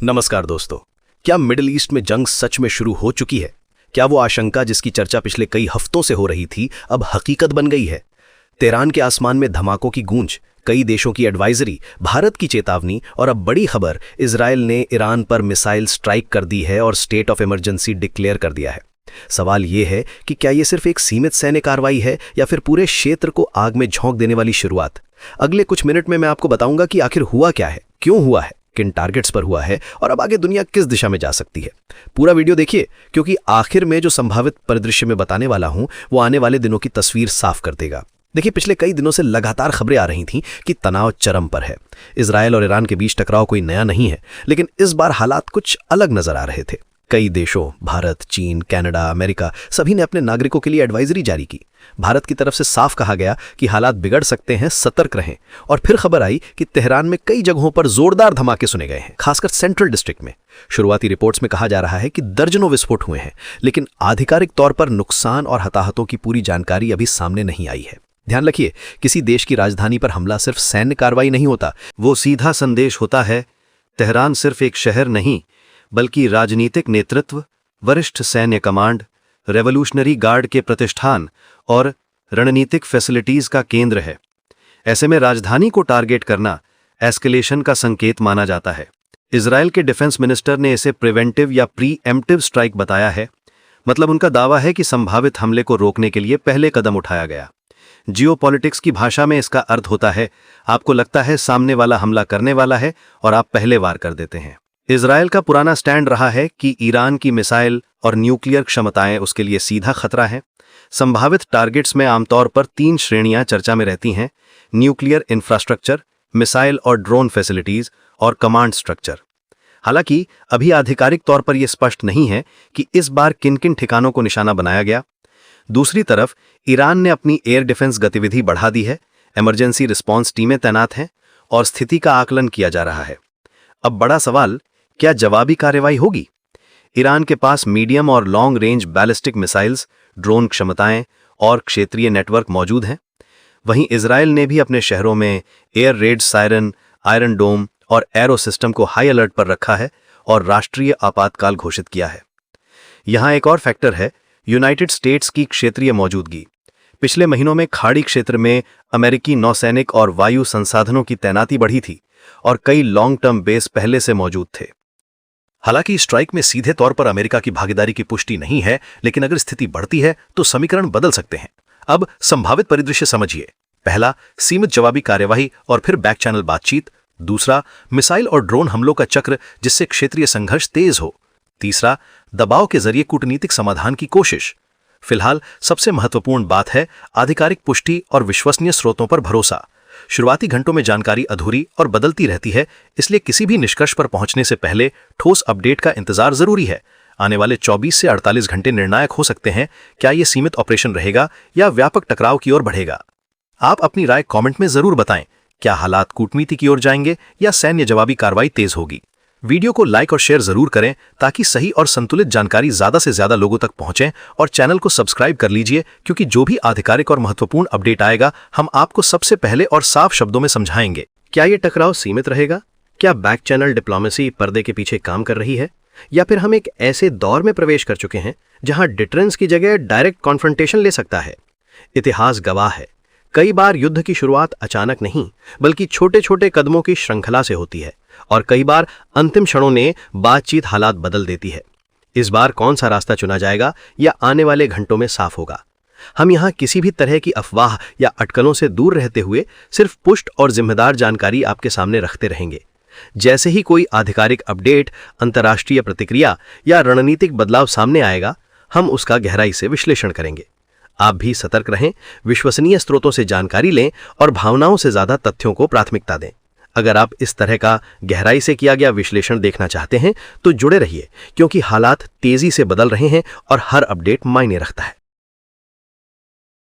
नमस्कार दोस्तों। क्या मिडिल ईस्ट में जंग सच में शुरू हो चुकी है? क्या वो आशंका जिसकी चर्चा पिछले कई हफ्तों से हो रही थी अब हकीकत बन गई है? तेहरान के आसमान में धमाकों की गूंज, कई देशों की एडवाइजरी, भारत की चेतावनी और अब बड़ी खबर, इजराइल ने ईरान पर मिसाइल स्ट्राइक कर दी है और स्टेट ऑफ इमरजेंसी डिक्लेयर कर दिया है। सवाल ये है कि क्या ये सिर्फ एक सीमित सैन्य कार्रवाई है या फिर पूरे क्षेत्र को आग में झोंक देने वाली शुरुआत? अगले कुछ मिनट में मैं आपको बताऊंगा कि आखिर हुआ क्या है, क्यों हुआ है, किन टारगेट्स पर हुआ है और अब आगे दुनिया किस दिशा में जा सकती है। पूरा वीडियो देखिए, क्योंकि आखिर में जो संभावित परिदृश्य में बताने वाला हूं वो आने वाले दिनों की तस्वीर साफ कर देगा। देखिए, पिछले कई दिनों से लगातार खबरें आ रही थीं कि तनाव चरम पर है। इजराइल और ईरान के बीच टकराव कोई नया नहीं है, लेकिन इस बार हालात कुछ अलग नजर आ रहे थे। कई देशों, भारत, चीन, कनाडा, अमेरिका, सभी ने अपने नागरिकों के लिए एडवाइजरी जारी की। भारत की तरफ से साफ कहा गया कि हालात बिगड़ सकते हैं, सतर्क रहें। और फिर खबर आई कि तेहरान में कई जगहों पर जोरदार धमाके सुने गए हैं, खासकर सेंट्रल डिस्ट्रिक्ट में। शुरुआती रिपोर्ट्स में कहा जा रहा है कि दर्जनों विस्फोट हुए हैं, लेकिन आधिकारिक तौर पर नुकसान और हताहतों की पूरी जानकारी अभी सामने नहीं आई है। ध्यान रखिए, किसी देश की राजधानी पर हमला सिर्फ सैन्य कार्रवाई नहीं होता, वो सीधा संदेश होता है। तेहरान सिर्फ एक शहर नहीं, बल्कि राजनीतिक नेतृत्व, वरिष्ठ सैन्य कमांड, रेवोल्यूशनरी गार्ड के प्रतिष्ठान और रणनीतिक फैसिलिटीज का केंद्र है। ऐसे में राजधानी को टारगेट करना एस्केलेशन का संकेत माना जाता है। इजराइल के डिफेंस मिनिस्टर ने इसे प्रिवेंटिव या प्रीएम्प्टिव स्ट्राइक बताया है। मतलब उनका दावा है कि संभावित हमले को रोकने के लिए पहले कदम उठाया गया। जियोपॉलिटिक्स की भाषा में इसका अर्थ होता है, आपको लगता है सामने वाला हमला करने वाला है और आप पहले वार कर देते हैं। इजराइल का पुराना स्टैंड रहा है कि ईरान की मिसाइल और न्यूक्लियर क्षमताएं उसके लिए सीधा खतरा है। संभावित टारगेट्स में आमतौर पर 3 श्रेणियां चर्चा में रहती हैं: न्यूक्लियर इंफ्रास्ट्रक्चर, मिसाइल और ड्रोन फैसिलिटीज और कमांड स्ट्रक्चर। हालांकि अभी आधिकारिक तौर पर यह स्पष्ट नहीं है कि इस बार किन किन ठिकानों को निशाना बनाया गया। दूसरी तरफ ईरान ने अपनी एयर डिफेंस गतिविधि बढ़ा दी है, इमरजेंसी रिस्पॉन्स टीमें तैनात हैं और स्थिति का आकलन किया जा रहा है। अब बड़ा सवाल, क्या जवाबी कार्रवाई होगी? ईरान के पास मीडियम और long range ballistic missiles, drone क्षमताएं और क्षेत्रीय नेटवर्क मौजूद हैं। वहीं इजराइल ने भी अपने शहरों में एयर रेड सायरन, आयरन डोम और एरो सिस्टम को हाई अलर्ट पर रखा है और राष्ट्रीय आपातकाल घोषित किया है। यहां एक और फैक्टर है, यूनाइटेड स्टेट्स की क्षेत्रीय मौजूदगी। पिछले महीनों में खाड़ी क्षेत्र में अमेरिकी नौसैनिक और वायु संसाधनों की तैनाती बढ़ी थी और कई लॉन्ग टर्म बेस पहले से मौजूद थे। हालांकि स्ट्राइक में सीधे तौर पर अमेरिका की भागीदारी की पुष्टि नहीं है, लेकिन अगर स्थिति बढ़ती है तो समीकरण बदल सकते हैं। अब संभावित परिदृश्य समझिए। पहला, सीमित जवाबी कार्यवाही और फिर बैक चैनल बातचीत। दूसरा, मिसाइल और ड्रोन हमलों का चक्र जिससे क्षेत्रीय संघर्ष तेज हो। तीसरा, दबाव के जरिए कूटनीतिक समाधान की कोशिश। फिलहाल सबसे महत्वपूर्ण बात है आधिकारिक पुष्टि और विश्वसनीय स्रोतों पर भरोसा। शुरुआती घंटों में जानकारी अधूरी और बदलती रहती है, इसलिए किसी भी निष्कर्ष पर पहुंचने से पहले ठोस अपडेट का इंतजार जरूरी है। आने वाले 24 से 48 घंटे निर्णायक हो सकते हैं। क्या यह सीमित ऑपरेशन रहेगा या व्यापक टकराव की ओर बढ़ेगा? आप अपनी राय कमेंट में जरूर बताएं। क्या हालात कूटनीति की ओर जाएंगे या सैन्य जवाबी कार्रवाई तेज होगी? वीडियो को लाइक और शेयर जरूर करें ताकि सही और संतुलित जानकारी ज्यादा से ज्यादा लोगों तक पहुंचे, और चैनल को सब्सक्राइब कर लीजिए, क्योंकि जो भी आधिकारिक और महत्वपूर्ण अपडेट आएगा हम आपको सबसे पहले और साफ शब्दों में समझाएंगे। क्या ये टकराव सीमित रहेगा? क्या बैक चैनल डिप्लोमेसी पर्दे के पीछे काम कर रही है, या फिर हम एक ऐसे दौर में प्रवेश कर चुके हैं जहां डिटरेंस की जगह डायरेक्ट कॉन्फ्रंटेशन ले सकता है? इतिहास गवाह है, कई बार युद्ध की शुरुआत अचानक नहीं बल्कि छोटे छोटे कदमों की श्रृंखला से होती है, और कई बार अंतिम क्षणों ने बातचीत हालात बदल देती है। इस बार कौन सा रास्ता चुना जाएगा या आने वाले घंटों में साफ होगा। हम यहां किसी भी तरह की अफवाह या अटकलों से दूर रहते हुए सिर्फ पुष्ट और जिम्मेदार जानकारी आपके सामने रखते रहेंगे। जैसे ही कोई आधिकारिक अपडेट, अंतर्राष्ट्रीय प्रतिक्रिया या रणनीतिक बदलाव सामने आएगा, हम उसका गहराई से विश्लेषण करेंगे। आप भी सतर्क रहें, विश्वसनीय स्रोतों से जानकारी लें और भावनाओं से ज्यादा तथ्यों को प्राथमिकता दें। अगर आप इस तरह का गहराई से किया गया विश्लेषण देखना चाहते हैं तो जुड़े रहिए, क्योंकि हालात तेजी से बदल रहे हैं और हर अपडेट मायने रखता है।